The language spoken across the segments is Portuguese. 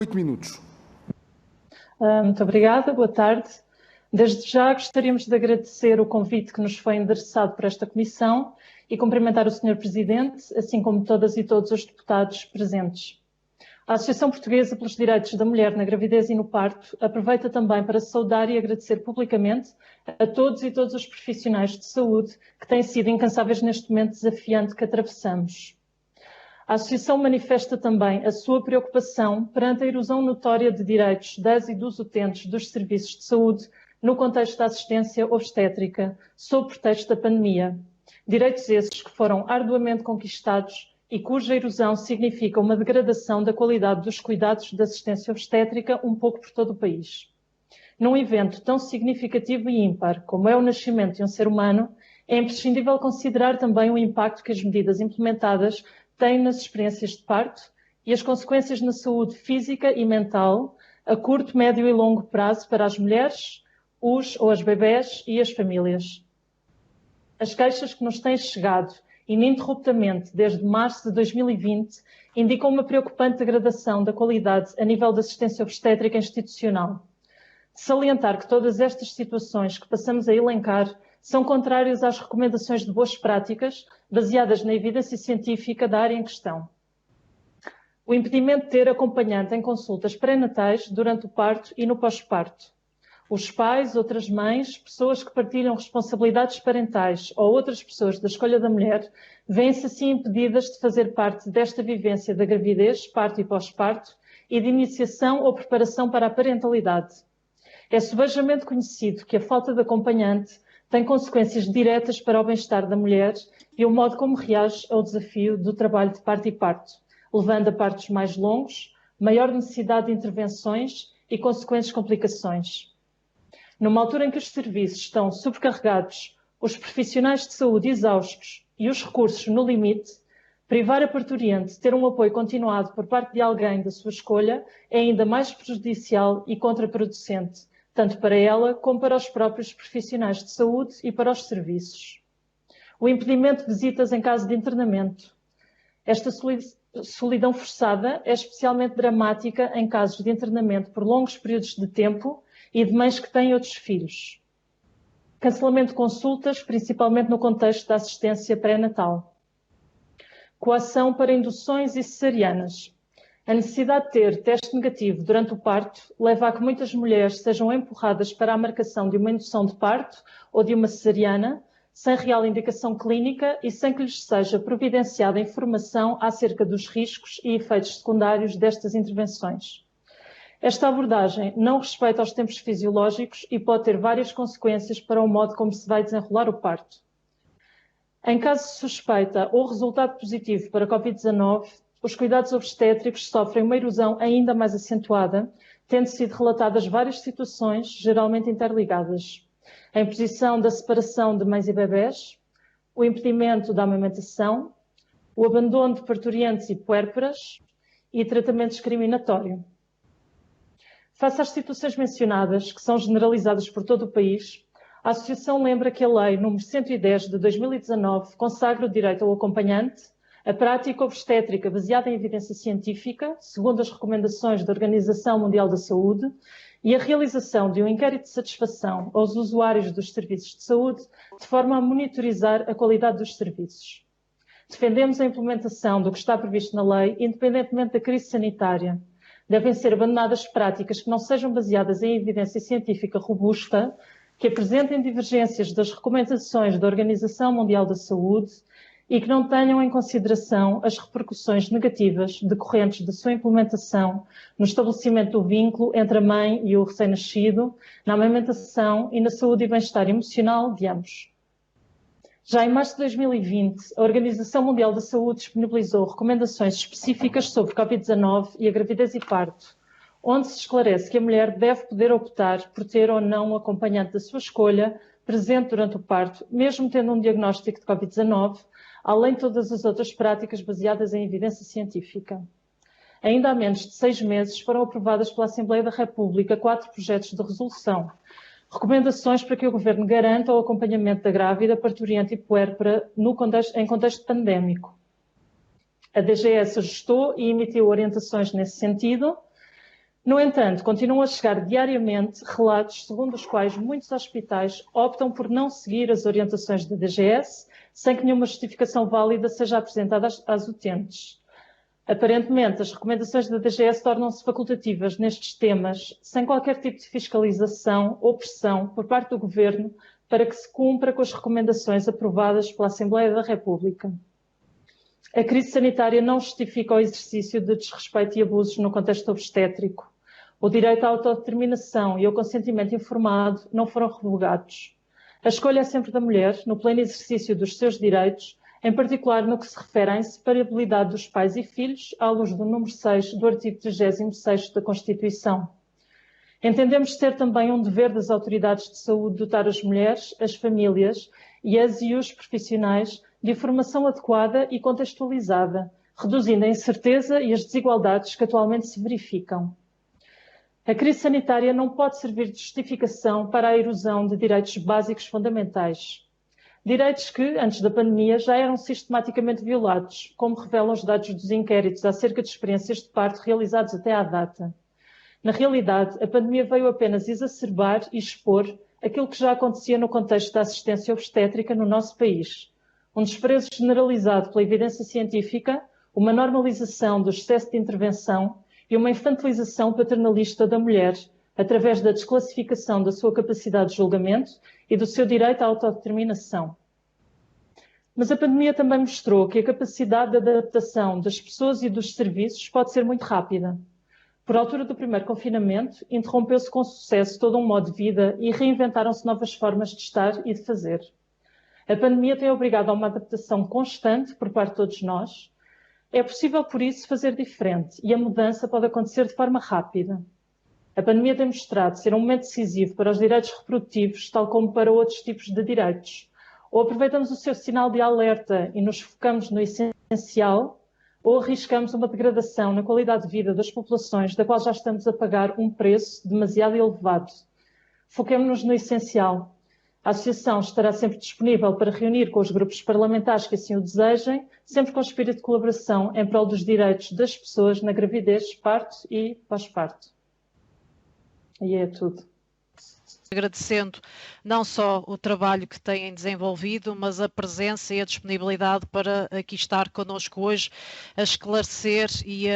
8 minutos. Muito obrigada, boa tarde. Desde já gostaríamos de agradecer o convite que nos foi endereçado por esta comissão e cumprimentar o Sr. Presidente, assim como todas e todos os deputados presentes. A Associação Portuguesa pelos Direitos da Mulher na Gravidez e no Parto aproveita também para saudar e agradecer publicamente a todos e todas os profissionais de saúde que têm sido incansáveis neste momento desafiante que atravessamos. A Associação manifesta também a sua preocupação perante a erosão notória de direitos das e dos utentes dos serviços de saúde no contexto da assistência obstétrica, sob pretexto da pandemia. Direitos esses que foram arduamente conquistados e cuja erosão significa uma degradação da qualidade dos cuidados de assistência obstétrica um pouco por todo o país. Num evento tão significativo e ímpar como é o nascimento de um ser humano, é imprescindível considerar também o impacto que as medidas implementadas têm nas experiências de parto e as consequências na saúde física e mental a curto, médio e longo prazo para as mulheres, os ou as bebés e as famílias. As queixas que nos têm chegado ininterruptamente desde março de 2020 indicam uma preocupante degradação da qualidade a nível da assistência obstétrica institucional. De salientar que todas estas situações que passamos a elencar são contrárias às recomendações de boas práticas baseadas na evidência científica da área em questão. O impedimento de ter acompanhante em consultas pré-natais durante o parto e no pós-parto. Os pais, outras mães, pessoas que partilham responsabilidades parentais ou outras pessoas da escolha da mulher, vêm-se assim impedidas de fazer parte desta vivência da gravidez, parto e pós-parto e de iniciação ou preparação para a parentalidade. É subejamente conhecido que a falta de acompanhante tem consequências diretas para o bem-estar da mulher e o modo como reage ao desafio do trabalho de parto e parto, levando a partos mais longos, maior necessidade de intervenções e consequentes complicações. Numa altura em que os serviços estão sobrecarregados, os profissionais de saúde exaustos e os recursos no limite, privar a parturiente de ter um apoio continuado por parte de alguém da sua escolha é ainda mais prejudicial e contraproducente, tanto para ela como para os próprios profissionais de saúde e para os serviços. O impedimento de visitas em caso de internamento. Esta solidão forçada é especialmente dramática em casos de internamento por longos períodos de tempo e de mães que têm outros filhos. Cancelamento de consultas, principalmente no contexto da assistência pré-natal. Coação para induções e cesarianas. A necessidade de ter teste negativo durante o parto leva a que muitas mulheres sejam empurradas para a marcação de uma indução de parto ou de uma cesariana, sem real indicação clínica e sem que lhes seja providenciada informação acerca dos riscos e efeitos secundários destas intervenções. Esta abordagem não respeita os tempos fisiológicos e pode ter várias consequências para o modo como se vai desenrolar o parto. Em caso de suspeita ou resultado positivo para Covid-19, os cuidados obstétricos sofrem uma erosão ainda mais acentuada, tendo sido relatadas várias situações, geralmente interligadas. A imposição da separação de mães e bebés, o impedimento da amamentação, o abandono de parturientes e puérperas e tratamento discriminatório. Face às situações mencionadas, que são generalizadas por todo o país, a Associação lembra que a Lei nº 110 de 2019 consagra o direito ao acompanhante, a prática obstétrica baseada em evidência científica, segundo as recomendações da Organização Mundial da Saúde, e a realização de um inquérito de satisfação aos usuários dos serviços de saúde, de forma a monitorizar a qualidade dos serviços. Defendemos a implementação do que está previsto na lei, independentemente da crise sanitária. Devem ser abandonadas práticas que não sejam baseadas em evidência científica robusta, que apresentem divergências das recomendações da Organização Mundial da Saúde e que não tenham em consideração as repercussões negativas decorrentes da sua implementação no estabelecimento do vínculo entre a mãe e o recém-nascido, na amamentação e na saúde e bem-estar emocional de ambos. Já em março de 2020, a Organização Mundial da Saúde disponibilizou recomendações específicas sobre Covid-19 e a gravidez e parto, onde se esclarece que a mulher deve poder optar por ter ou não um acompanhante da sua escolha presente durante o parto, mesmo tendo um diagnóstico de Covid-19, além de todas as outras práticas baseadas em evidência científica. Ainda há menos de 6 meses foram aprovadas pela Assembleia da República 4 projetos de resolução, recomendações para que o Governo garanta o acompanhamento da grávida, parturiente e puérpera em contexto pandémico. A DGS ajustou e emitiu orientações nesse sentido, No entanto, continuam a chegar diariamente relatos segundo os quais muitos hospitais optam por não seguir as orientações da DGS, sem que nenhuma justificação válida seja apresentada às utentes. Aparentemente, as recomendações da DGS tornam-se facultativas nestes temas, sem qualquer tipo de fiscalização ou pressão por parte do Governo para que se cumpra com as recomendações aprovadas pela Assembleia da República. A crise sanitária não justifica o exercício de desrespeito e abusos no contexto obstétrico. O direito à autodeterminação e ao consentimento informado não foram revogados. A escolha é sempre da mulher, no pleno exercício dos seus direitos, em particular no que se refere à inseparabilidade dos pais e filhos, à luz do número 6 do artigo 36º da Constituição. Entendemos ser também um dever das autoridades de saúde dotar as mulheres, as famílias e os profissionais de informação adequada e contextualizada, reduzindo a incerteza e as desigualdades que atualmente se verificam. A crise sanitária não pode servir de justificação para a erosão de direitos básicos fundamentais. Direitos que, antes da pandemia, já eram sistematicamente violados, como revelam os dados dos inquéritos acerca de experiências de parto realizados até à data. Na realidade, a pandemia veio apenas exacerbar e expor aquilo que já acontecia no contexto da assistência obstétrica no nosso país. Um desprezo generalizado pela evidência científica, uma normalização do excesso de intervenção e uma infantilização paternalista da mulher, através da desclassificação da sua capacidade de julgamento e do seu direito à autodeterminação. Mas a pandemia também mostrou que a capacidade de adaptação das pessoas e dos serviços pode ser muito rápida. Por altura do primeiro confinamento, interrompeu-se com sucesso todo um modo de vida e reinventaram-se novas formas de estar e de fazer. A pandemia tem obrigado a uma adaptação constante por parte de todos nós. É possível, por isso, fazer diferente e a mudança pode acontecer de forma rápida. A pandemia tem mostrado ser um momento decisivo para os direitos reprodutivos, tal como para outros tipos de direitos. Ou aproveitamos o seu sinal de alerta e nos focamos no essencial, ou arriscamos uma degradação na qualidade de vida das populações, da qual já estamos a pagar um preço demasiado elevado. Foquemo-nos no essencial. A Associação estará sempre disponível para reunir com os grupos parlamentares que assim o desejem, sempre com espírito de colaboração em prol dos direitos das pessoas na gravidez, parto e pós-parto. E é tudo. Agradecendo não só o trabalho que têm desenvolvido, mas a presença e a disponibilidade para aqui estar connosco hoje, a esclarecer e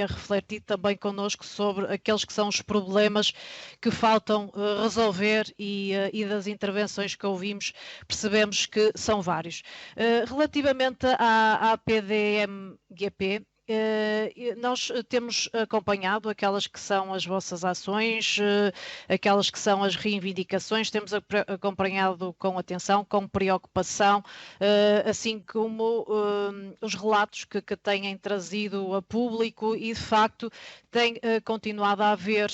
a refletir também connosco sobre aqueles que são os problemas que faltam resolver e das intervenções que ouvimos, percebemos que são vários. Relativamente à PDMGP, nós temos acompanhado aquelas que são as vossas ações, aquelas que são as reivindicações, temos acompanhado com atenção, com preocupação, assim como os relatos que têm trazido a público e, de facto, tem continuado a haver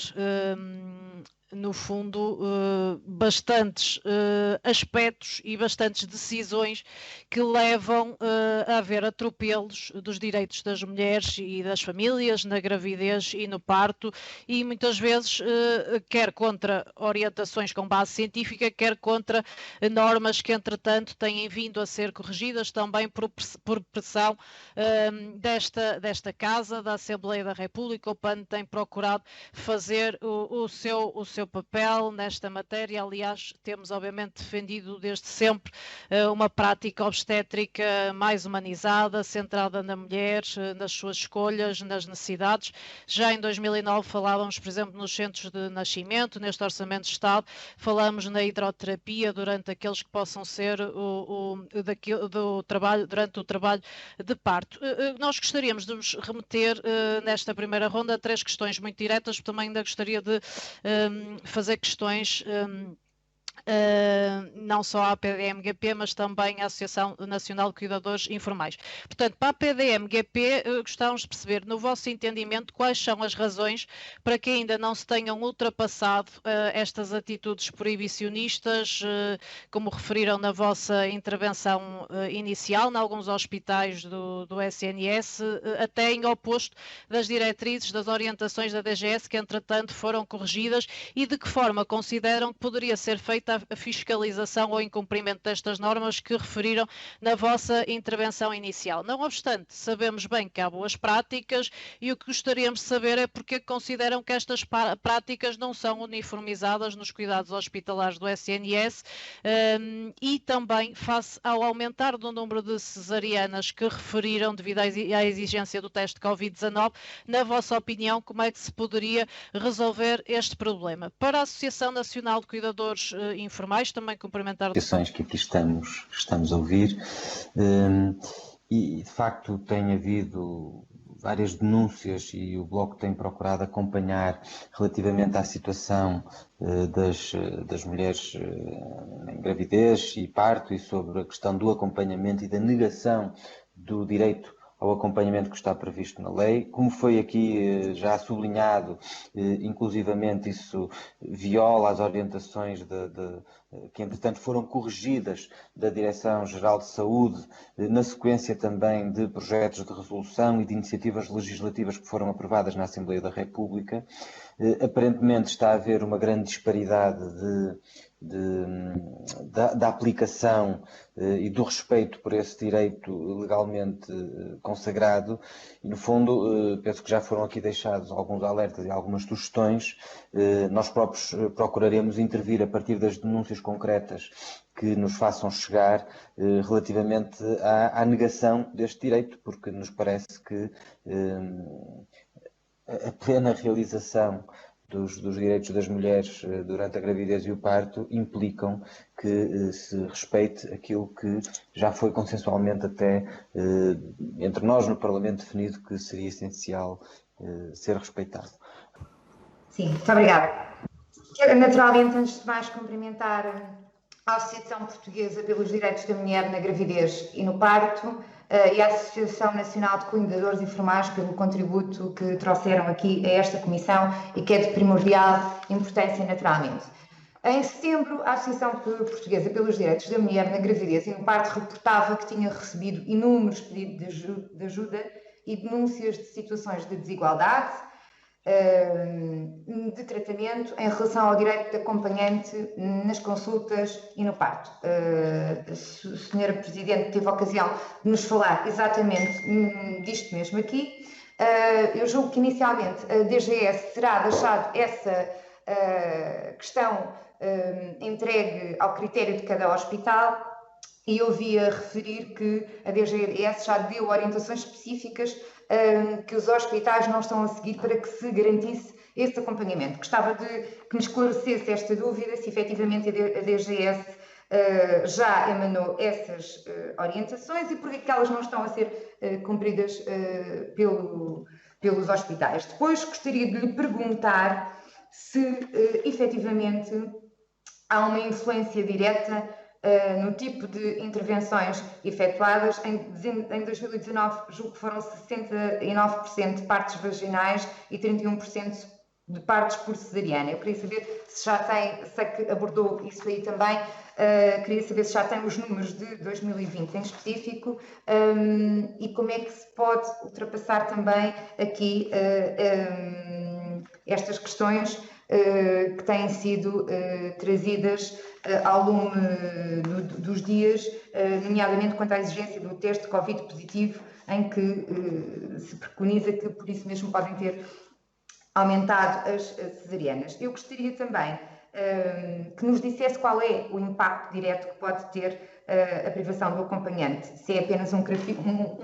no fundo, bastantes aspectos e bastantes decisões que levam a haver atropelos dos direitos das mulheres e das famílias na gravidez e no parto e muitas vezes quer contra orientações com base científica, quer contra normas que entretanto têm vindo a ser corrigidas também por pressão desta Casa, da Assembleia da República. O PAN tem procurado fazer o seu papel nesta matéria. Aliás, temos obviamente defendido desde sempre uma prática obstétrica mais humanizada, centrada na mulher, nas suas escolhas, nas necessidades. Já em 2009 falávamos, por exemplo, nos centros de nascimento, neste Orçamento de Estado, falamos na hidroterapia durante aqueles que possam ser durante o trabalho de parto. Nós gostaríamos de nos remeter nesta primeira ronda a 3 questões muito diretas, porque também ainda gostaria de fazer questões não só à PDMGP, mas também à Associação Nacional de Cuidadores Informais. Portanto, para a PDMGP, gostávamos de perceber, no vosso entendimento, quais são as razões para que ainda não se tenham ultrapassado estas atitudes proibicionistas, como referiram na vossa intervenção inicial, em alguns hospitais do SNS, até em oposto das diretrizes, das orientações da DGS, que entretanto foram corrigidas, e de que forma consideram que poderia ser feito respeito à fiscalização ou incumprimento destas normas que referiram na vossa intervenção inicial. Não obstante, sabemos bem que há boas práticas e o que gostaríamos de saber é porque consideram que estas práticas não são uniformizadas nos cuidados hospitalares do SNS e também face ao aumentar do número de cesarianas que referiram devido à exigência do teste Covid-19, na vossa opinião, como é que se poderia resolver este problema? Para a Associação Nacional de Cuidadores Informais, também cumprimentar... As que aqui estamos a ouvir, e de facto tem havido várias denúncias e o Bloco tem procurado acompanhar relativamente à situação das mulheres em gravidez e parto e sobre a questão do acompanhamento e da negação do direito ao acompanhamento que está previsto na lei. Como foi aqui já sublinhado, inclusivamente isso viola as orientações que entretanto foram corrigidas da Direção-Geral de Saúde, na sequência também de projetos de resolução e de iniciativas legislativas que foram aprovadas na Assembleia da República. Aparentemente está a haver uma grande disparidade da aplicação e do respeito por esse direito legalmente consagrado e, no fundo, penso que já foram aqui deixados alguns alertas e algumas sugestões. Nós próprios procuraremos intervir a partir das denúncias concretas que nos façam chegar relativamente à negação deste direito, porque nos parece que a plena realização dos direitos das mulheres durante a gravidez e o parto implicam que se respeite aquilo que já foi consensualmente até entre nós no Parlamento definido que seria essencial ser respeitado. Sim, muito obrigada. Quero naturalmente, antes de mais, cumprimentar a Associação Portuguesa pelos Direitos da Mulher na Gravidez e no Parto e a Associação Nacional de Cuidadores Informais pelo contributo que trouxeram aqui a esta comissão e que é de primordial importância naturalmente. Em setembro, a Associação Portuguesa pelos Direitos da Mulher na Gravidez e no Parto reportava que tinha recebido inúmeros pedidos de ajuda e denúncias de situações de desigualdade, de tratamento em relação ao direito de acompanhante nas consultas e no parto. A Sra. Presidente teve a ocasião de nos falar exatamente disto mesmo aqui. Eu julgo que inicialmente a DGS terá deixado essa questão entregue ao critério de cada hospital e ouvi a referir que a DGS já deu orientações específicas que os hospitais não estão a seguir para que se garantisse esse acompanhamento. Gostava que me esclarecesse esta dúvida, se efetivamente a DGS já emanou essas orientações e porque é que elas não estão a ser cumpridas pelos hospitais. Depois gostaria de lhe perguntar se efetivamente há uma influência direta no tipo de intervenções efetuadas. Em 2019, julgo que foram 69% de partos vaginais e 31% de partos por cesariana. Eu queria saber se já tem, sei que abordou isso aí também, queria saber se já tem os números de 2020 em específico e como é que se pode ultrapassar também aqui estas questões que têm sido trazidas ao longo dos dias, nomeadamente quanto à exigência do teste Covid positivo, em que se preconiza que por isso mesmo podem ter aumentado as cesarianas. Eu gostaria também que nos dissesse qual é o impacto direto que pode ter a privação do acompanhante, se é apenas um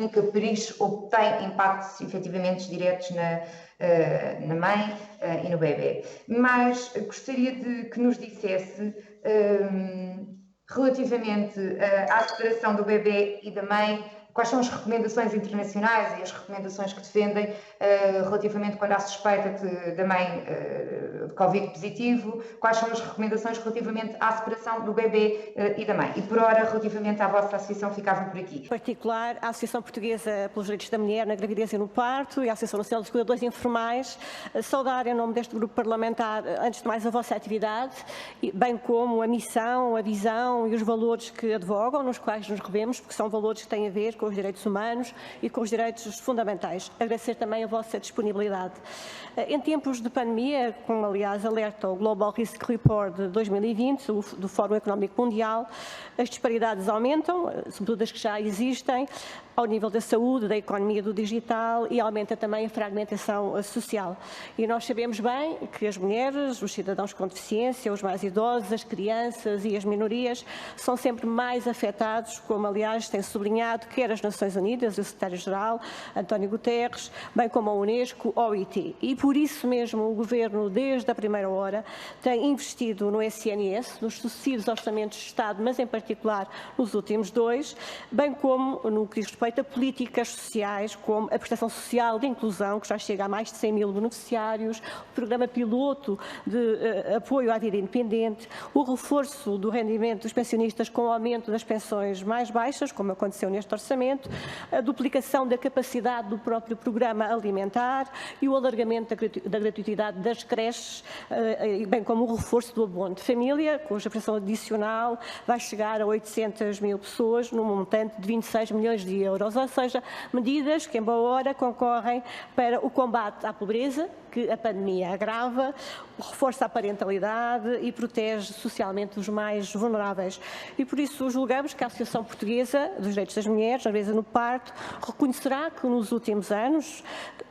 capricho ou tem impactos efetivamente diretos na mãe e no bebê. Mas gostaria de que nos dissesse relativamente à separação do bebê e da mãe, quais são as recomendações internacionais e as recomendações que defendem relativamente quando há suspeita da mãe de Covid positivo, quais são as recomendações relativamente à separação do bebê e da mãe. E por ora, relativamente à vossa associação, ficava por aqui. Em particular, a Associação Portuguesa pelos Direitos da Mulher na Gravidez e no Parto e a Associação Nacional dos Cuidadores Informais, saudar em nome deste grupo parlamentar, antes de mais, a vossa atividade, bem como a missão, a visão e os valores que advogam, nos quais nos revemos, porque são valores que têm a ver com os direitos humanos e com os direitos fundamentais. Agradecer também a vossa disponibilidade. Em tempos de pandemia, como aliás alerta o Global Risk Report de 2020 do Fórum Económico Mundial, as disparidades aumentam, sobretudo as que já existem, ao nível da saúde, da economia, do digital, e aumenta também a fragmentação social. E nós sabemos bem que as mulheres, os cidadãos com deficiência, os mais idosos, as crianças e as minorias são sempre mais afetados, como aliás tem sublinhado quer as Nações Unidas, o secretário-geral, António Guterres, bem como a Unesco, a OIT. E por isso mesmo o Governo, desde a primeira hora, tem investido no SNS, nos sucessivos orçamentos de Estado, mas em particular nos últimos 2, bem como no que diz respeito a políticas sociais, como a prestação social de inclusão, que já chega a mais de 100 mil beneficiários, o programa piloto de apoio à vida independente, o reforço do rendimento dos pensionistas com o aumento das pensões mais baixas, como aconteceu neste orçamento, a duplicação da capacidade do próprio programa alimentar e o alargamento da gratuitidade das creches, bem como o reforço do abono de família, cuja prestação adicional vai chegar a 800 mil pessoas, num montante de 26 milhões de euros. Ou seja, medidas que, em boa hora, concorrem para o combate à pobreza, que a pandemia agrava, reforça a parentalidade e protege socialmente os mais vulneráveis. E por isso julgamos que a Associação Portuguesa dos Direitos das Mulheres, na Gravidez e no Parto, reconhecerá que nos últimos anos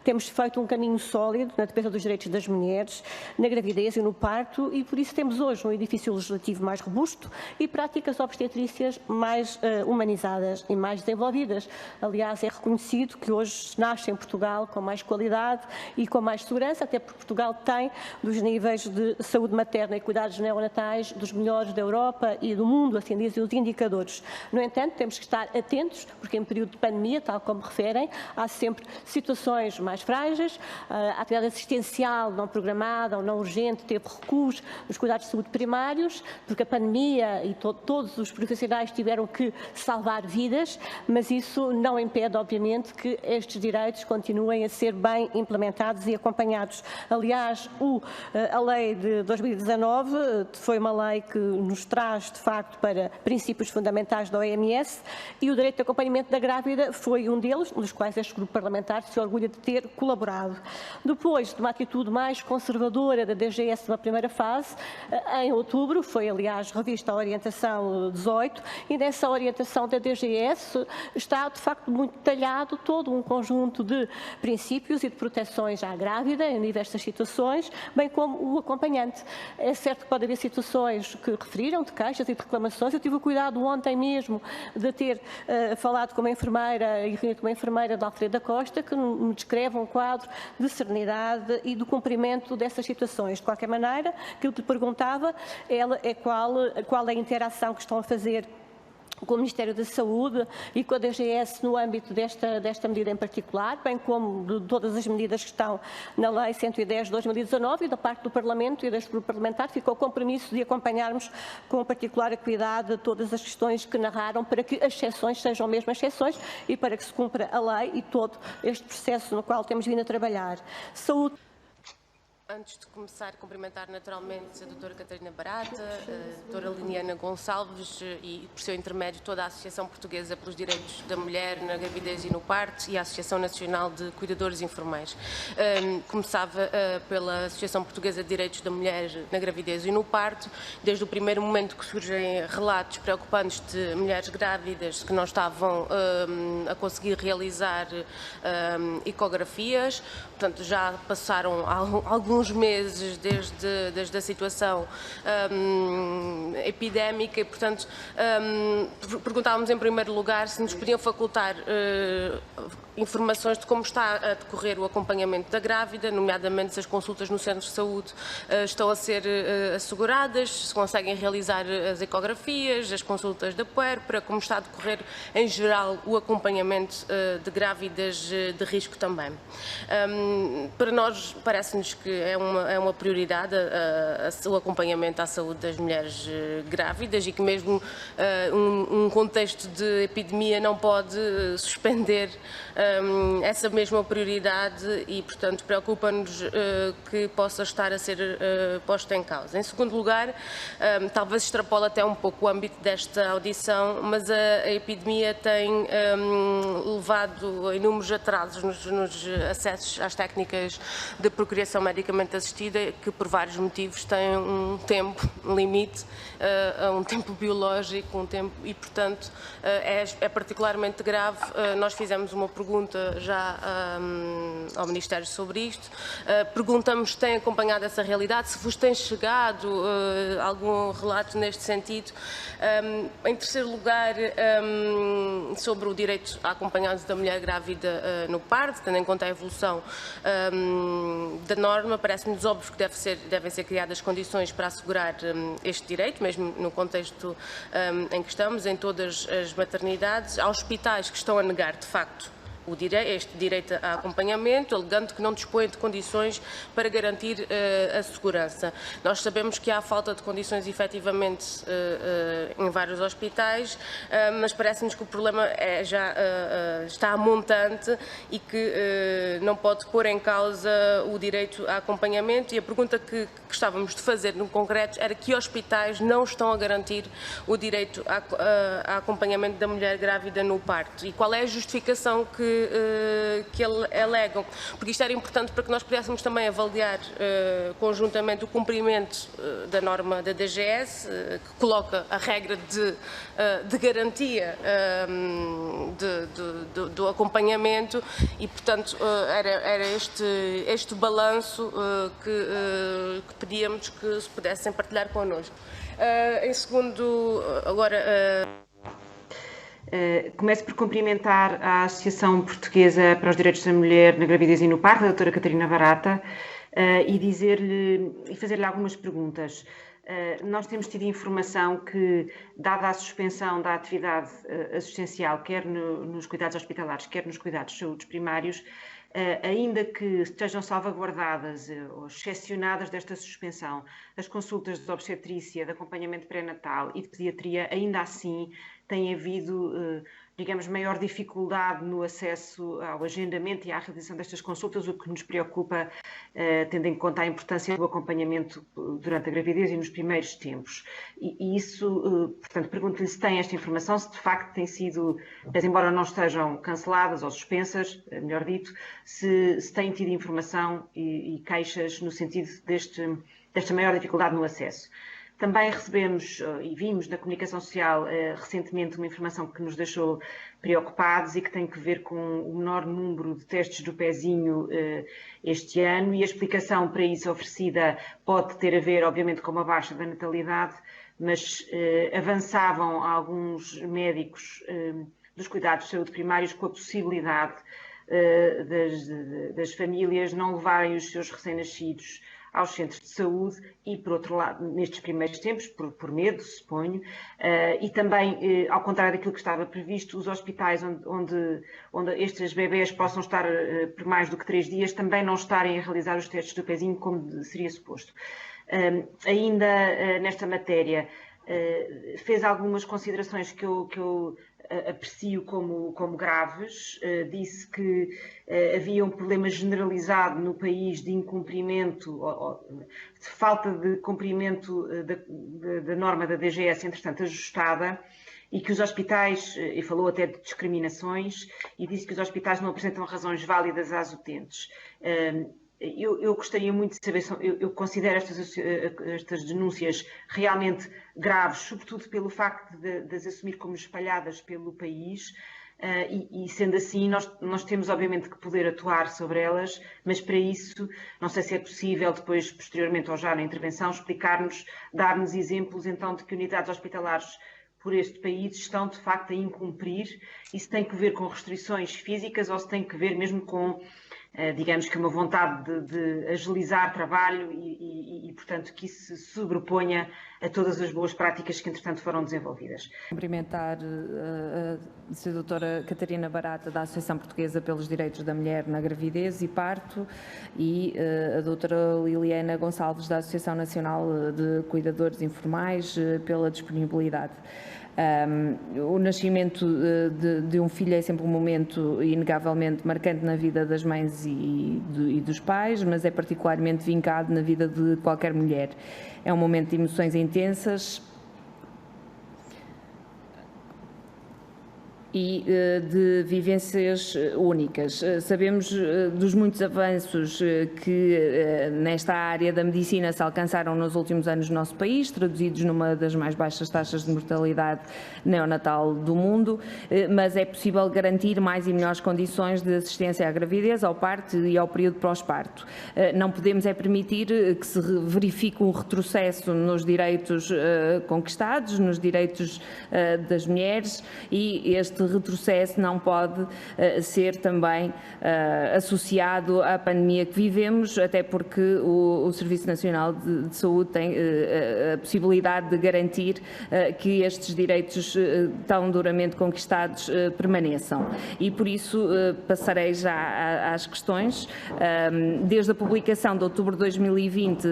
temos feito um caminho sólido na defesa dos direitos das mulheres, na gravidez e no parto, e por isso temos hoje um edifício legislativo mais robusto e práticas obstetrícias mais humanizadas e mais desenvolvidas. Aliás, é reconhecido que hoje nasce em Portugal com mais qualidade e com mais segurança, até porque Portugal tem dos níveis de saúde materna e cuidados neonatais dos melhores da Europa e do mundo, assim dizem os indicadores. No entanto, temos que estar atentos, porque em período de pandemia, tal como referem, há sempre situações mais frágeis, a atividade assistencial não programada ou não urgente teve recuos nos cuidados de saúde primários, porque a pandemia e todos os profissionais tiveram que salvar vidas, mas isso não impede, obviamente, que estes direitos continuem a ser bem implementados e acompanhados. Aliás, a lei de 2019 foi uma lei que nos traz, de facto, para princípios fundamentais da OMS, e o direito de acompanhamento da grávida foi um deles, nos quais este grupo parlamentar se orgulha de ter colaborado. Depois de uma atitude mais conservadora da DGS numa primeira fase, em outubro foi, aliás, revista a orientação 18, e nessa orientação da DGS está, de facto, muito detalhado todo um conjunto de princípios e de proteções à grávida em diversas situações, bem como o acompanhante. É certo que pode haver situações que referiram, de queixas e de reclamações. Eu tive o cuidado ontem mesmo de ter falado com uma enfermeira e reunido com uma enfermeira de Alfredo da Costa, que me descreve um quadro de serenidade e do cumprimento dessas situações. De qualquer maneira, aquilo que lhe perguntava é qual é a interação que estão a fazer com o Ministério da Saúde e com a DGS no âmbito desta medida em particular, bem como de todas as medidas que estão na Lei 110 de 2019, e da parte do Parlamento e deste grupo parlamentar ficou o compromisso de acompanharmos com particular cuidado todas as questões que narraram, para que as exceções sejam mesmo exceções e para que se cumpra a lei e todo este processo no qual temos vindo a trabalhar. Saúde. Antes de começar, cumprimentar naturalmente a doutora Catarina Barata, a doutora Liniana Gonçalves e, por seu intermédio, toda a Associação Portuguesa pelos Direitos da Mulher na Gravidez e no Parto e a Associação Nacional de Cuidadores Informais. Começava pela Associação Portuguesa de Direitos da Mulher na Gravidez e no Parto. Desde o primeiro momento que surgem relatos preocupantes de mulheres grávidas que não estavam a conseguir realizar ecografias, portanto já passaram alguns meses desde a situação epidémica e, portanto, perguntávamos em primeiro lugar se nos podiam facultar informações de como está a decorrer o acompanhamento da grávida, nomeadamente se as consultas no centro de saúde estão a ser asseguradas, se conseguem realizar as ecografias, as consultas da puérpera, como está a decorrer em geral o acompanhamento de grávidas de risco também. Para nós parece-nos que é uma prioridade o acompanhamento à saúde das mulheres grávidas e que mesmo um contexto de epidemia não pode suspender essa mesma prioridade e, portanto, preocupa-nos que possa estar a ser posta em causa. Em segundo lugar, talvez extrapole até um pouco o âmbito desta audição, mas a epidemia tem levado a inúmeros atrasos nos acessos às técnicas de procriação medicamente assistida, que por vários motivos têm um tempo limite, um tempo biológico, e portanto é particularmente grave. Nós fizemos uma pergunta já ao Ministério sobre isto. Perguntamos se tem acompanhado essa realidade, se vos tem chegado algum relato neste sentido. Em terceiro lugar, sobre o direito a acompanhado da mulher grávida no parto, tendo em conta a evolução da norma, parece-nos óbvio que devem ser criadas condições para assegurar este direito, mesmo no contexto em que estamos, em todas as maternidades. Há hospitais que estão a negar, de facto, este direito a acompanhamento, alegando que não dispõe de condições para garantir a segurança. Nós sabemos que há falta de condições, efetivamente, em vários hospitais, mas parece-nos que o problema já está a montante e que não pode pôr em causa o direito a acompanhamento. E a pergunta que gostávamos de fazer no concreto era que hospitais não estão a garantir o direito a acompanhamento da mulher grávida no parto e qual é a justificação que alegam, porque isto era importante para que nós pudéssemos também avaliar conjuntamente o cumprimento da norma da DGS, que coloca a regra de garantia do acompanhamento e, portanto, era este balanço que pedíamos que se pudessem partilhar connosco. Em segundo, agora... Começo por cumprimentar a Associação Portuguesa para os Direitos da Mulher na Gravidez e no Parto, a doutora Catarina Barata, e fazer-lhe algumas perguntas. Nós temos tido informação que, dada a suspensão da atividade assistencial, quer nos cuidados hospitalares, quer nos cuidados de saúde primários, ainda que estejam salvaguardadas ou excepcionadas desta suspensão as consultas de obstetrícia, de acompanhamento pré-natal e de pediatria, ainda assim tem havido, digamos, maior dificuldade no acesso ao agendamento e à realização destas consultas, o que nos preocupa, tendo em conta a importância do acompanhamento durante a gravidez e nos primeiros tempos. E isso, portanto, pergunto-lhe se tem esta informação, se de facto tem sido, embora não estejam canceladas ou suspensas, melhor dito, se têm tido informação e queixas no sentido desta maior dificuldade no acesso. Também recebemos e vimos na comunicação social recentemente uma informação que nos deixou preocupados e que tem que ver com o menor número de testes do pezinho este ano, e a explicação para isso oferecida pode ter a ver, obviamente, com uma baixa da natalidade, mas avançavam alguns médicos dos cuidados de saúde primários com a possibilidade das famílias não levarem os seus recém-nascidos aos centros de saúde e, por outro lado, nestes primeiros tempos, por medo, suponho, e também, ao contrário daquilo que estava previsto, os hospitais onde estes bebés possam estar por mais do que 3 dias também não estarem a realizar os testes do pezinho como seria suposto. Ainda nesta matéria, fez algumas considerações que eu aprecio como graves. Disse que havia um problema generalizado no país de incumprimento, de falta de cumprimento da norma da DGS, entretanto ajustada, e que os hospitais, e falou até de discriminações, e disse que os hospitais não apresentam razões válidas às utentes. Eu gostaria muito de saber, eu considero estas denúncias realmente graves, sobretudo pelo facto de as assumir como espalhadas pelo país, e sendo assim nós temos obviamente que poder atuar sobre elas, mas para isso não sei se é possível depois, posteriormente ou já na intervenção, explicar-nos, dar-nos exemplos então de que unidades hospitalares por este país estão de facto a incumprir, e se tem que ver com restrições físicas ou se tem que ver mesmo com, digamos que uma vontade de agilizar trabalho e portanto, que isso se sobreponha a todas as boas práticas que, entretanto, foram desenvolvidas. Cumprimentar a Sra. Doutora Catarina Barata, da Associação Portuguesa pelos Direitos da Mulher na Gravidez e Parto, e a doutora Liliana Gonçalves, da Associação Nacional de Cuidadores Informais, pela disponibilidade. O nascimento de um filho é sempre um momento inegavelmente marcante na vida das mães e dos pais, mas é particularmente vincado na vida de qualquer mulher. É um momento de emoções intensas e de vivências únicas. Sabemos dos muitos avanços que nesta área da medicina se alcançaram nos últimos anos no nosso país, traduzidos numa das mais baixas taxas de mortalidade neonatal do mundo, mas é possível garantir mais e melhores condições de assistência à gravidez, ao parto e ao período pós-parto. Não podemos permitir que se verifique um retrocesso nos direitos conquistados, nos direitos das mulheres, e este retrocesso não pode ser também associado à pandemia que vivemos, até porque o Serviço Nacional de Saúde tem a possibilidade de garantir que estes direitos tão duramente conquistados permaneçam. E por isso passarei já às questões. Desde a publicação de outubro de 2020,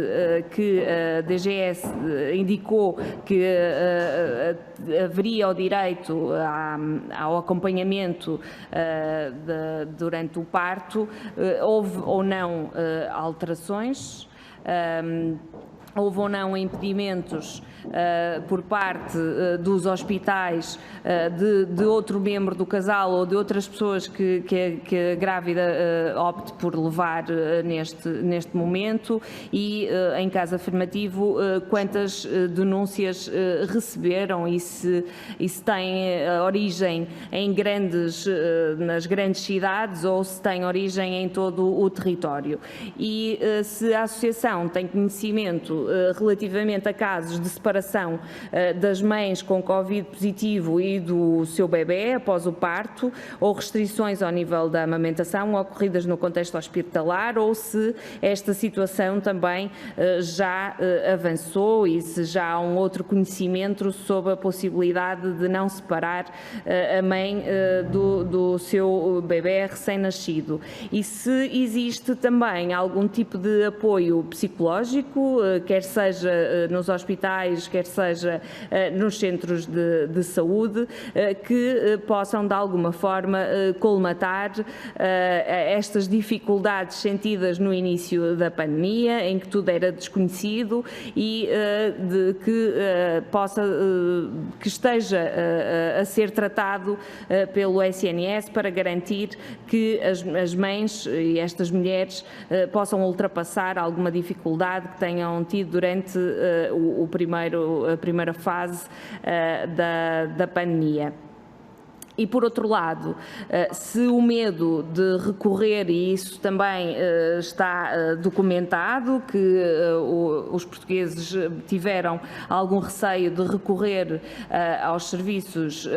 que a DGS indicou que haveria o direito ao acompanhamento durante o parto, houve ou não alterações, houve ou não impedimentos por parte dos hospitais de outro membro do casal ou de outras pessoas que a grávida opte por levar neste momento, e em caso afirmativo, quantas denúncias receberam e se tem origem nas grandes cidades ou se tem origem em todo o território. E se a Associação tem conhecimento relativamente a casos de separação das mães com Covid positivo e do seu bebê após o parto, ou restrições ao nível da amamentação ocorridas no contexto hospitalar, ou se esta situação também já avançou e se já há um outro conhecimento sobre a possibilidade de não separar a mãe do seu bebê recém-nascido. E se existe também algum tipo de apoio psicológico, quer seja nos hospitais, quer seja nos centros de saúde, que possam de alguma forma colmatar estas dificuldades sentidas no início da pandemia, em que tudo era desconhecido, e que esteja a ser tratado pelo SNS para garantir que as mães e estas mulheres possam ultrapassar alguma dificuldade que tenham tido durante a primeira fase da pandemia. E, por outro lado, se o medo de recorrer, e isso também está documentado, que os portugueses tiveram algum receio de recorrer aos serviços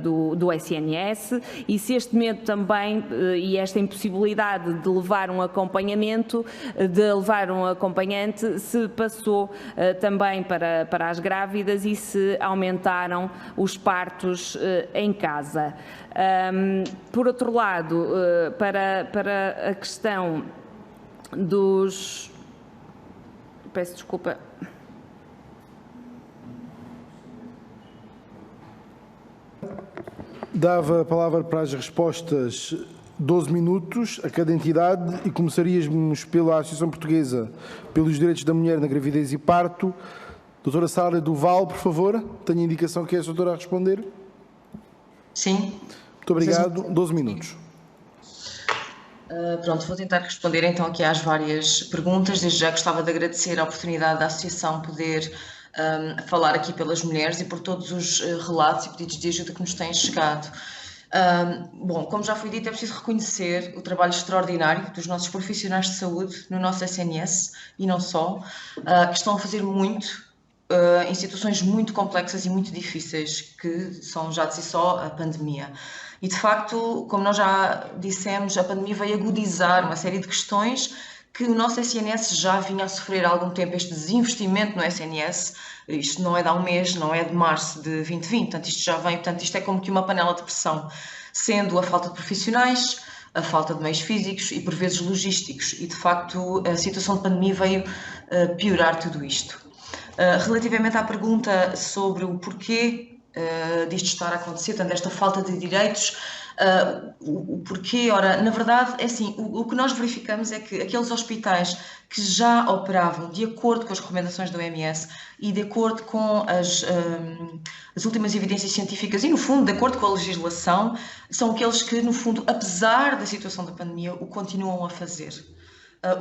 do SNS, e se este medo também e esta impossibilidade de levar um acompanhante, se passou também para as grávidas, e se aumentaram os partos em casa. Por outro lado, para a questão dos... Peço desculpa. Dava a palavra para as respostas 12 minutos a cada entidade, e começaríamos pela Associação Portuguesa pelos Direitos da Mulher na Gravidez e Parto. Doutora Sara Duval, por favor, tenho a indicação que é a doutora a responder. Sim. Muito obrigado. 12 minutos. Pronto, vou tentar responder então aqui às várias perguntas. Desde já gostava de agradecer a oportunidade da Associação poder falar aqui pelas mulheres e por todos os relatos e pedidos de ajuda que nos têm chegado. Bom, como já foi dito, é preciso reconhecer o trabalho extraordinário dos nossos profissionais de saúde no nosso SNS, e não só, que estão a fazer muito em situações muito complexas e muito difíceis, que são já de si só a pandemia. E de facto, como nós já dissemos, a pandemia veio agudizar uma série de questões que o nosso SNS já vinha a sofrer há algum tempo este desinvestimento no SNS. Isto não é de há um mês, não é de março de 2020, portanto isto já vem, portanto isto é como que uma panela de pressão, sendo a falta de profissionais, a falta de meios físicos e por vezes logísticos, e de facto a situação de pandemia veio piorar tudo isto. Relativamente à pergunta sobre o porquê disto estar a acontecer, portanto esta falta de direitos, o porquê, ora, na verdade, é assim, o que nós verificamos é que aqueles hospitais que já operavam de acordo com as recomendações da OMS e de acordo com as últimas evidências científicas e, no fundo, de acordo com a legislação, são aqueles que, no fundo, apesar da situação da pandemia, o continuam a fazer.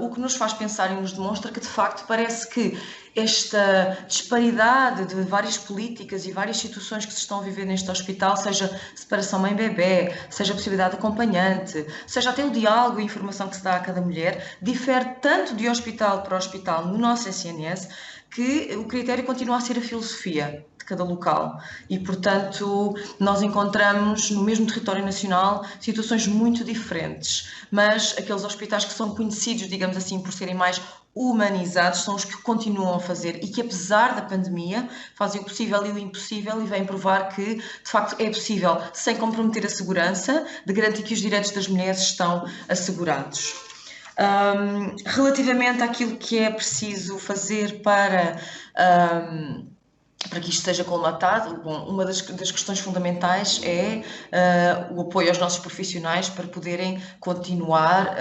O que nos faz pensar e nos demonstra que, de facto, parece que esta disparidade de várias políticas e várias situações que se estão a viver neste hospital, seja separação mãe-bebê, seja a possibilidade de acompanhante, seja até o diálogo e a informação que se dá a cada mulher, difere tanto de hospital para hospital no nosso SNS, que o critério continua a ser a filosofia de cada local e, portanto, nós encontramos no mesmo território nacional situações muito diferentes, mas aqueles hospitais que são conhecidos, digamos assim, por serem mais humanizados, são os que continuam a fazer e que, apesar da pandemia, fazem o possível e o impossível e vêm provar que, de facto, é possível, sem comprometer a segurança, de garantir que os direitos das mulheres estão assegurados. Relativamente àquilo que é preciso fazer para que isto seja colmatado, bom, uma das questões fundamentais é o apoio aos nossos profissionais para poderem continuar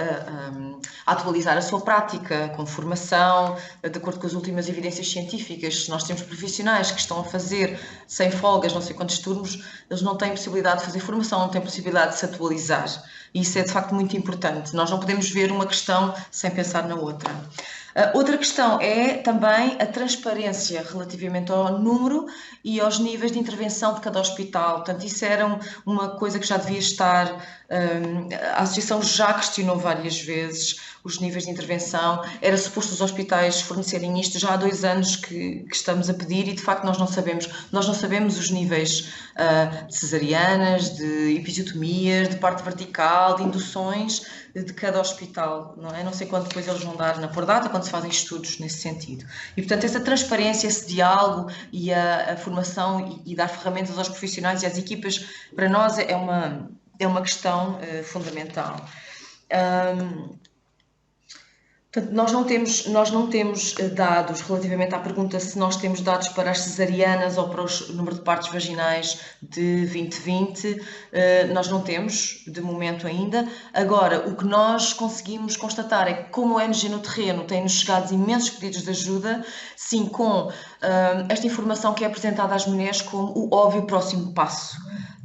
a atualizar a sua prática com formação, de acordo com as últimas evidências científicas. Se nós temos profissionais que estão a fazer sem folgas, não sei quantos turnos, eles não têm possibilidade de fazer formação, não têm possibilidade de se atualizar. E isso é de facto muito importante. Nós não podemos ver uma questão sem pensar na outra. Outra questão é também a transparência relativamente ao número e aos níveis de intervenção de cada hospital. Portanto, isso era uma coisa que já devia estar. A Associação já questionou várias vezes os níveis de intervenção. Era suposto os hospitais fornecerem isto já há 2 anos que estamos a pedir e, de facto, nós não sabemos. Nós não sabemos os níveis de cesarianas, de episiotomias, de parte vertical, de induções de cada hospital, não é? Não sei quando depois eles vão dar na Pordata, quando se fazem estudos nesse sentido. E, portanto, essa transparência, esse diálogo e a formação e dar ferramentas aos profissionais e às equipas, para nós é uma questão fundamental. Portanto, nós não temos dados relativamente à pergunta se nós temos dados para as cesarianas ou para o número de partos vaginais de 2020. Nós não temos, de momento ainda. Agora, o que nós conseguimos constatar é que, como a ONG no terreno tem-nos chegado imensos pedidos de ajuda, sim, com esta informação que é apresentada às mulheres como o óbvio próximo passo,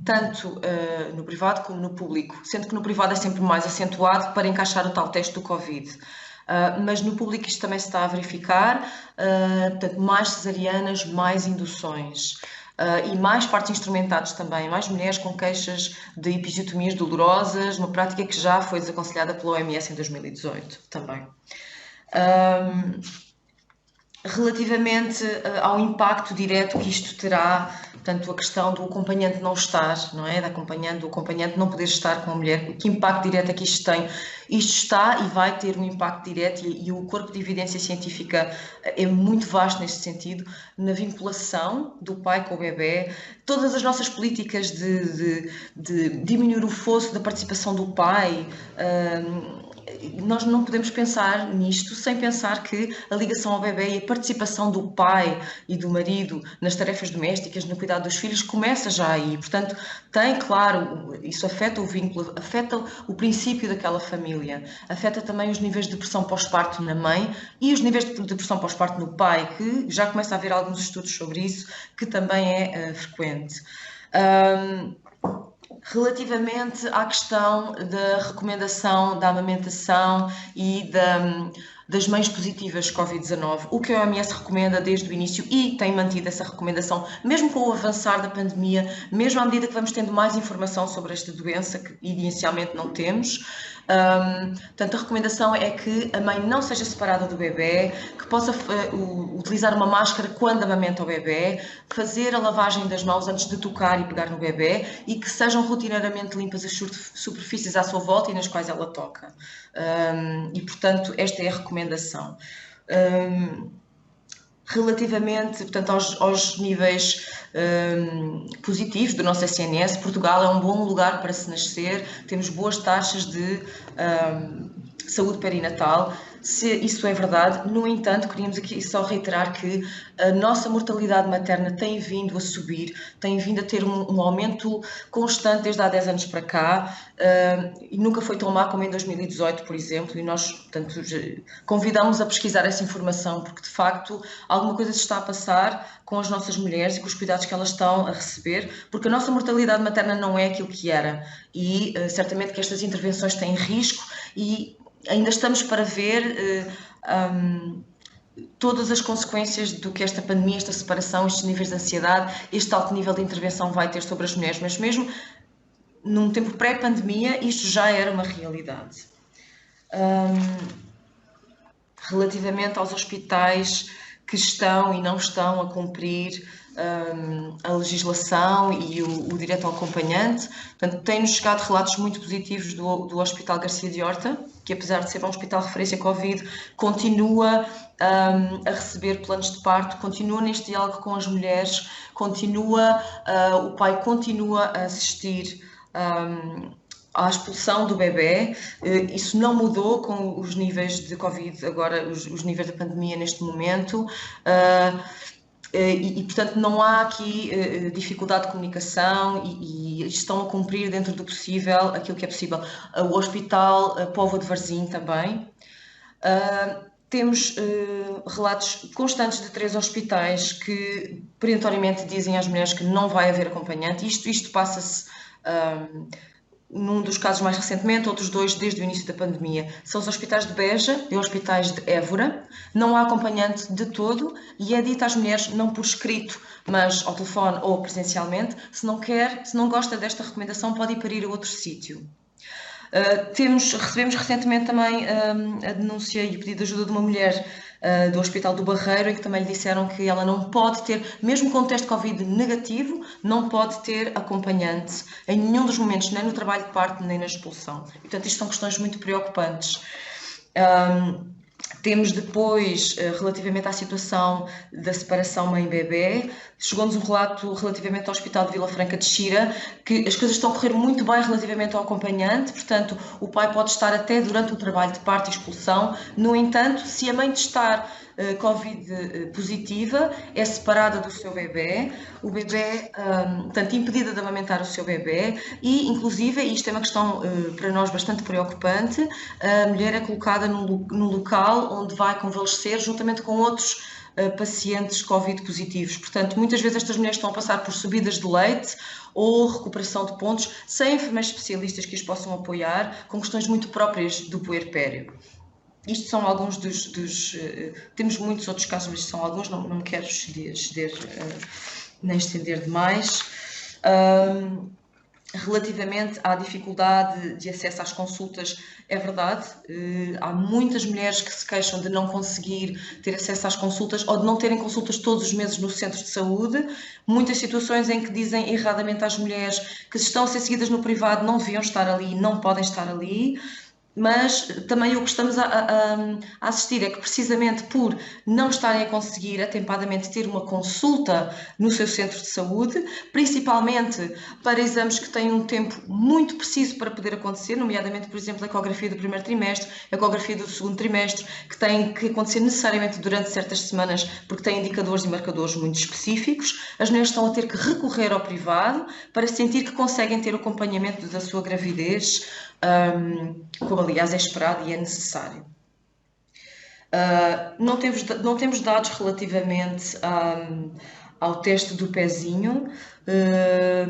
tanto no privado como no público, sendo que no privado é sempre mais acentuado para encaixar o tal teste do Covid. Mas no público isto também se está a verificar, portanto, mais cesarianas, mais induções e mais partos instrumentados também, mais mulheres com queixas de episiotomias dolorosas, uma prática que já foi desaconselhada pela OMS em 2018 também. Relativamente ao impacto direto que isto terá, portanto, a questão do acompanhante não estar, não é? Do acompanhante não poder estar com a mulher, que impacto direto é que isto tem? Isto está e vai ter um impacto direto e o corpo de evidência científica é muito vasto neste sentido, na vinculação do pai com o bebê, todas as nossas políticas de diminuir o fosso da participação do pai. Nós não podemos pensar nisto sem pensar que a ligação ao bebê e a participação do pai e do marido nas tarefas domésticas, no cuidado dos filhos, começa já aí. Portanto, tem, claro, isso afeta o vínculo, afeta o princípio daquela família, afeta também os níveis de pressão pós-parto na mãe e os níveis de pressão pós-parto no pai, que já começa a haver alguns estudos sobre isso, que também é frequente. Relativamente à questão da recomendação da amamentação e das mães positivas Covid-19, o que a OMS recomenda desde o início e tem mantido essa recomendação, mesmo com o avançar da pandemia, mesmo à medida que vamos tendo mais informação sobre esta doença, que inicialmente não temos, Portanto, a recomendação é que a mãe não seja separada do bebê, que possa utilizar uma máscara quando amamenta o bebê, fazer a lavagem das mãos antes de tocar e pegar no bebê e que sejam rotineiramente limpas as superfícies à sua volta e nas quais ela toca. E, portanto, esta é a recomendação. Relativamente, portanto, aos níveis positivos do nosso SNS, Portugal é um bom lugar para se nascer, temos boas taxas de saúde perinatal, se isso é verdade. No entanto, queríamos aqui só reiterar que a nossa mortalidade materna tem vindo a subir, tem vindo a ter um aumento constante desde há 10 anos para cá, e nunca foi tão má como em 2018, por exemplo, e nós, portanto, convidamos a pesquisar essa informação, porque de facto alguma coisa se está a passar com as nossas mulheres e com os cuidados que elas estão a receber, porque a nossa mortalidade materna não é aquilo que era, e certamente que estas intervenções têm risco e ainda estamos para ver todas as consequências do que esta pandemia, esta separação, estes níveis de ansiedade, este alto nível de intervenção vai ter sobre as mulheres, mas mesmo num tempo pré-pandemia isto já era uma realidade. Relativamente aos hospitais que estão e não estão a cumprir a legislação e o direito ao acompanhante, portanto, tem-nos chegado relatos muito positivos do Hospital Garcia de Horta, que apesar de ser um hospital de referência Covid, continua a receber planos de parto, continua neste diálogo com as mulheres, o pai continua a assistir à expulsão do bebê. Isso não mudou com os níveis de Covid, agora os níveis da pandemia neste momento. E, portanto, não há aqui dificuldade de comunicação e estão a cumprir dentro do possível aquilo que é possível. O Hospital Póvoa de Varzim também. Temos relatos constantes de 3 hospitais que perentoriamente dizem às mulheres que não vai haver acompanhante. Isto passa-se num dos casos mais recentemente, outros 2 desde o início da pandemia. São os hospitais de Beja e os hospitais de Évora. Não há acompanhante de todo e é dito às mulheres, não por escrito, mas ao telefone ou presencialmente, se não gosta desta recomendação, pode ir para ir a outro sítio. Recebemos recentemente também a denúncia e o pedido de ajuda de uma mulher do Hospital do Barreiro, em que também lhe disseram que ela não pode ter, mesmo com o teste Covid negativo, não pode ter acompanhante em nenhum dos momentos, nem no trabalho de parto, nem na expulsão. E, portanto, isto são questões muito preocupantes. Temos depois, relativamente à situação da separação mãe-bebê, chegou-nos um relato relativamente ao Hospital de Vila Franca de Xira, que as coisas estão a correr muito bem relativamente ao acompanhante, portanto, o pai pode estar até durante o trabalho de parto e expulsão. No entanto, se a mãe testar Covid positiva, é separada do seu bebê, o bebê, portanto, impedida de amamentar o seu bebê e, inclusive, isto é uma questão para nós bastante preocupante, a mulher é colocada num local onde vai convalescer juntamente com outros pacientes Covid positivos. Portanto, muitas vezes estas mulheres estão a passar por subidas de leite ou recuperação de pontos sem enfermeiros especialistas que as possam apoiar, com questões muito próprias do puerpério. Isto são alguns temos muitos outros casos, mas são alguns, não me quero nem estender demais. Relativamente à dificuldade de acesso às consultas, é verdade, há muitas mulheres que se queixam de não conseguir ter acesso às consultas ou de não terem consultas todos os meses no centro de saúde, muitas situações em que dizem erradamente às mulheres que se estão a ser seguidas no privado não deviam estar ali, não podem estar ali. Mas também o que estamos a assistir é que precisamente por não estarem a conseguir atempadamente ter uma consulta no seu centro de saúde, principalmente para exames que têm um tempo muito preciso para poder acontecer, nomeadamente, por exemplo, a ecografia do primeiro trimestre, a ecografia do segundo trimestre, que têm que acontecer necessariamente durante certas semanas porque têm indicadores e marcadores muito específicos, as mulheres estão a ter que recorrer ao privado para sentir que conseguem ter o acompanhamento da sua gravidez, como aliás é esperado e é necessário. Não temos dados relativamente ao teste do pezinho,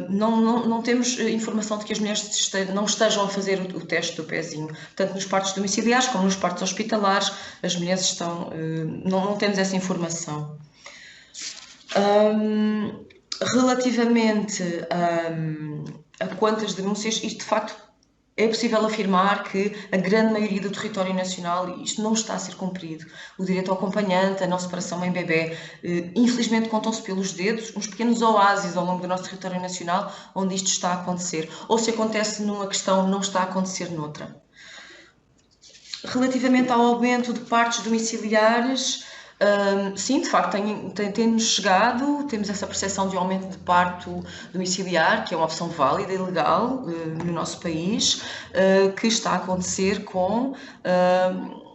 não temos informação de que as mulheres não estejam a fazer o teste do pezinho, tanto nos partos domiciliares como nos partos hospitalares, as mulheres estão, não temos essa informação. Relativamente a quantas denúncias, isto de facto é possível afirmar que a grande maioria do território nacional isto não está a ser cumprido. O direito ao acompanhante, a não separação mãe-bebé, infelizmente contam-se pelos dedos uns pequenos oásis ao longo do nosso território nacional onde isto está a acontecer. Ou se acontece numa questão, não está a acontecer noutra. Relativamente ao aumento de partos domiciliares, sim, de facto, tem-nos chegado, temos essa percepção de aumento de parto domiciliar, que é uma opção válida e legal no nosso país, que está a acontecer com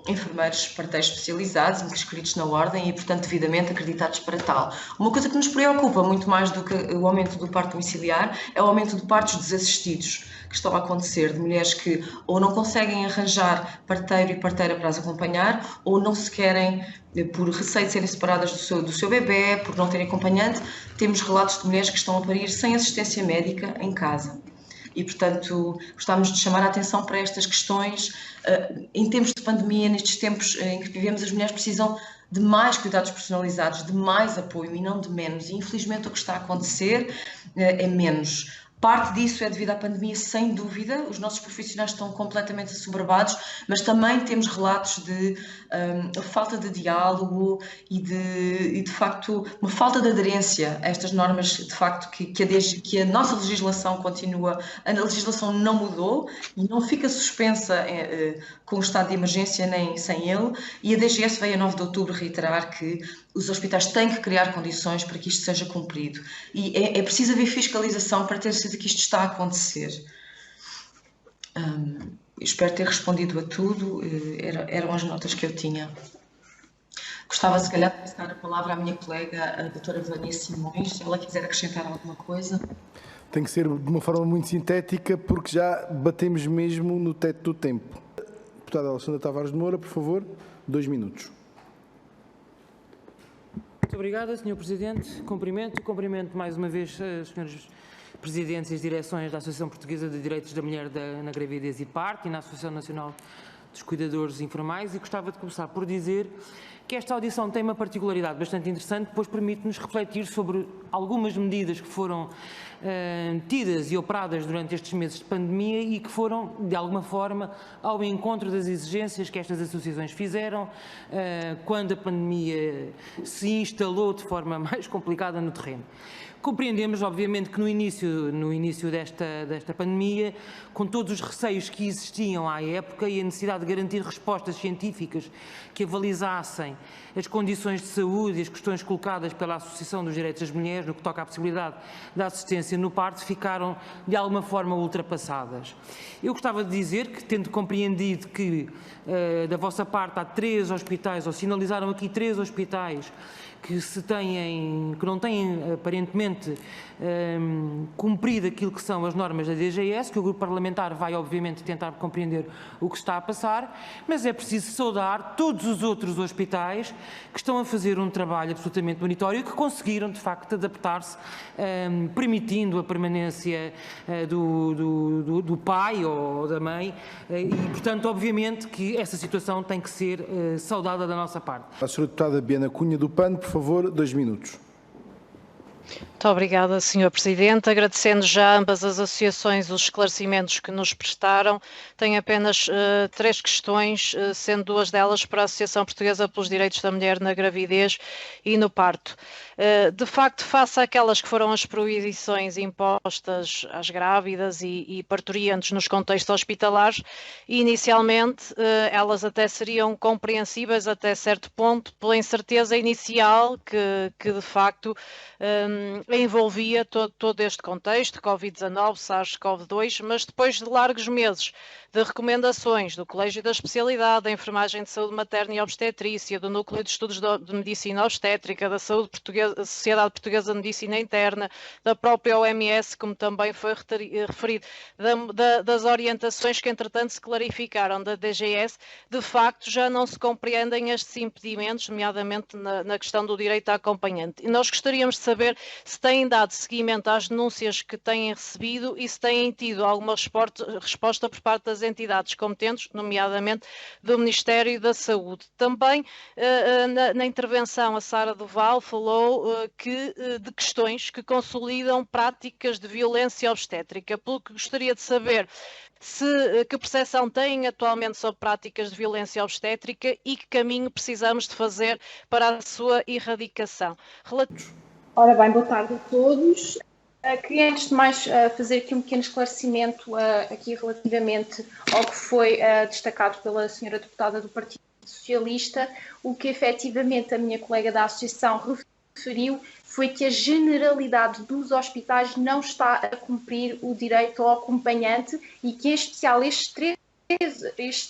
enfermeiros parteiros especializados, inscritos na ordem e, portanto, devidamente acreditados para tal. Uma coisa que nos preocupa muito mais do que o aumento do parto domiciliar é o aumento de partos desassistidos que estão a acontecer, de mulheres que ou não conseguem arranjar parteiro e parteira para as acompanhar, ou não se querem, por receio de serem separadas do seu bebê, por não terem acompanhante. Temos relatos de mulheres que estão a parir sem assistência médica em casa. E, portanto, gostávamos de chamar a atenção para estas questões. Em tempos de pandemia, nestes tempos em que vivemos, as mulheres precisam de mais cuidados personalizados, de mais apoio e não de menos. E, infelizmente, o que está a acontecer é menos. Parte disso é devido à pandemia, sem dúvida. Os nossos profissionais estão completamente assoberbados, mas também temos relatos de falta de diálogo e de facto, uma falta de aderência a estas normas, de facto, que a nossa legislação continua, a legislação não mudou e não fica suspensa com o estado de emergência nem sem ele, e a DGS veio a 9 de outubro reiterar que os hospitais têm que criar condições para que isto seja cumprido. E é preciso haver fiscalização para ter certeza que isto está a acontecer. Espero ter respondido a tudo, eram as notas que eu tinha. Gostava, se calhar, de passar a palavra à minha colega, a doutora Vânia Simões, se ela quiser acrescentar alguma coisa. Tem que ser de uma forma muito sintética, porque já batemos mesmo no teto do tempo. Deputada Alexandra Tavares de Moura, por favor, 2 minutos. Muito obrigada, Sr. Presidente. Cumprimento mais uma vez os senhores presidentes e as direções da Associação Portuguesa de Direitos da Mulher na Gravidez e Parto e na Associação Nacional dos Cuidadores Informais, e gostava de começar por dizer que esta audição tem uma particularidade bastante interessante, pois permite-nos refletir sobre algumas medidas que foram tidas e operadas durante estes meses de pandemia e que foram, de alguma forma, ao encontro das exigências que estas associações fizeram quando a pandemia se instalou de forma mais complicada no terreno. Compreendemos, obviamente, que no início desta pandemia, com todos os receios que existiam à época e a necessidade de garantir respostas científicas que avalizassem as condições de saúde e as questões colocadas pela Associação dos Direitos das Mulheres no que toca à possibilidade da assistência no parto, ficaram de alguma forma ultrapassadas. Eu gostava de dizer que, tendo compreendido que da vossa parte há 3 hospitais, ou sinalizaram aqui 3 hospitais, que não têm aparentemente cumprido aquilo que são as normas da DGS, que o grupo parlamentar vai obviamente tentar compreender o que está a passar, mas é preciso saudar todos os outros hospitais que estão a fazer um trabalho absolutamente meritório e que conseguiram de facto adaptar-se, permitindo a permanência do pai ou da mãe, e portanto obviamente que essa situação tem que ser saudada da nossa parte. A senhora deputada Biana Cunha do PAN, por favor, 2 minutos. Muito obrigada, Sr. Presidente. Agradecendo já a ambas as associações os esclarecimentos que nos prestaram, tenho apenas 3 questões, sendo 2 delas para a Associação Portuguesa pelos Direitos da Mulher na Gravidez e no Parto. De facto, face àquelas que foram as proibições impostas às grávidas e parturientes nos contextos hospitalares, inicialmente elas até seriam compreensíveis até certo ponto, pela incerteza inicial que de facto envolvia todo este contexto, Covid-19, SARS-CoV-2, mas depois de largos meses de recomendações do Colégio da Especialidade, da Enfermagem de Saúde Materna e Obstetrícia, do Núcleo de Estudos de Medicina Obstétrica, da Sociedade Portuguesa de Medicina Interna, da própria OMS, como também foi referido, das orientações que entretanto se clarificaram da DGS, de facto já não se compreendem estes impedimentos, nomeadamente na questão do direito a acompanhante. E nós gostaríamos de saber se têm dado seguimento às denúncias que têm recebido e se têm tido alguma resposta por parte das entidades competentes, nomeadamente do Ministério da Saúde. Também na intervenção a Sara Duval falou de questões que consolidam práticas de violência obstétrica, pelo que gostaria de saber que percepção têm atualmente sobre práticas de violência obstétrica e que caminho precisamos de fazer para a sua erradicação. Ora bem, boa tarde a todos. Queria antes de mais fazer aqui um pequeno esclarecimento aqui relativamente ao que foi destacado pela senhora deputada do Partido Socialista. O que efetivamente a minha colega da Associação referiu foi que a generalidade dos hospitais não está a cumprir o direito ao acompanhante e que, em especial, estes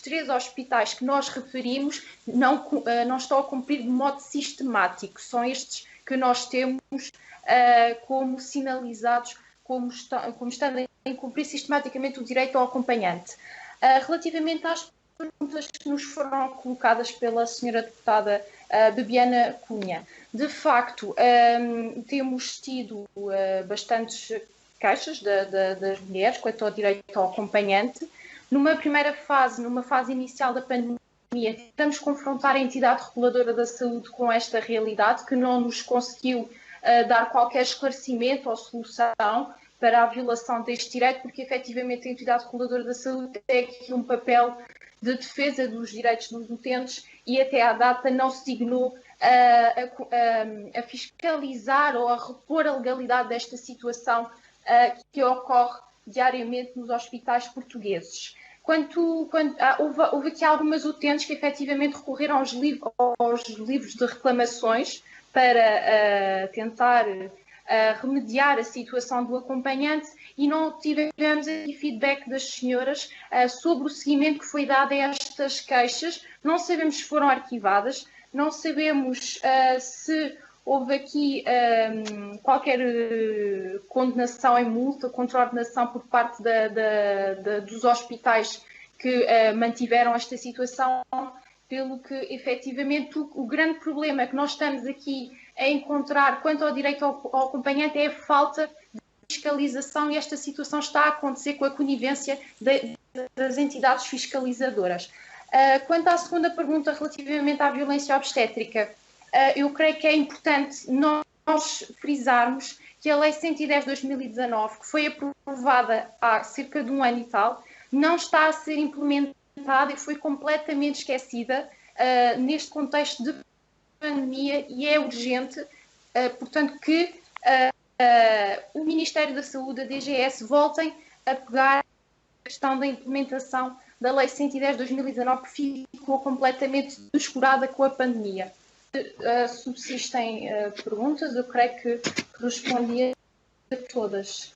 três hospitais que nós referimos não estão a cumprir de modo sistemático. São estes que nós temos como sinalizados como estando a cumprir sistematicamente o direito ao acompanhante. Relativamente às perguntas que nos foram colocadas pela senhora deputada Bebiana Cunha, de facto, temos tido bastantes queixas das mulheres quanto ao direito ao acompanhante. Numa primeira fase, numa fase inicial da pandemia, tentamos confrontar a entidade reguladora da saúde com esta realidade, que não nos conseguiu dar qualquer esclarecimento ou solução para a violação deste direito, porque efetivamente a entidade reguladora da saúde tem aqui um papel de defesa dos direitos dos utentes e até à data não se dignou a fiscalizar ou a repor a legalidade desta situação que ocorre diariamente nos hospitais portugueses. Houve aqui algumas utentes que efetivamente recorreram aos livros de reclamações para tentar remediar a situação do acompanhante e não tivemos aqui feedback das senhoras sobre o seguimento que foi dado a estas queixas. Não sabemos se foram arquivadas, não sabemos se houve aqui qualquer condenação em multa, contraordenação por parte dos hospitais que mantiveram esta situação, pelo que efetivamente o grande problema que nós estamos aqui a encontrar quanto ao direito ao acompanhante é a falta de fiscalização e esta situação está a acontecer com a conivência das entidades fiscalizadoras. Quanto à segunda pergunta relativamente à violência obstétrica, eu creio que é importante nós frisarmos que a Lei 110 de 2019, que foi aprovada há cerca de um ano e tal, não está a ser implementada e foi completamente esquecida neste contexto de pandemia e é urgente, portanto, que o Ministério da Saúde, a DGS, voltem a pegar a questão da implementação da Lei 110 de 2019, que ficou completamente descurada com a pandemia. Subsistem perguntas, eu creio que respondi a todas.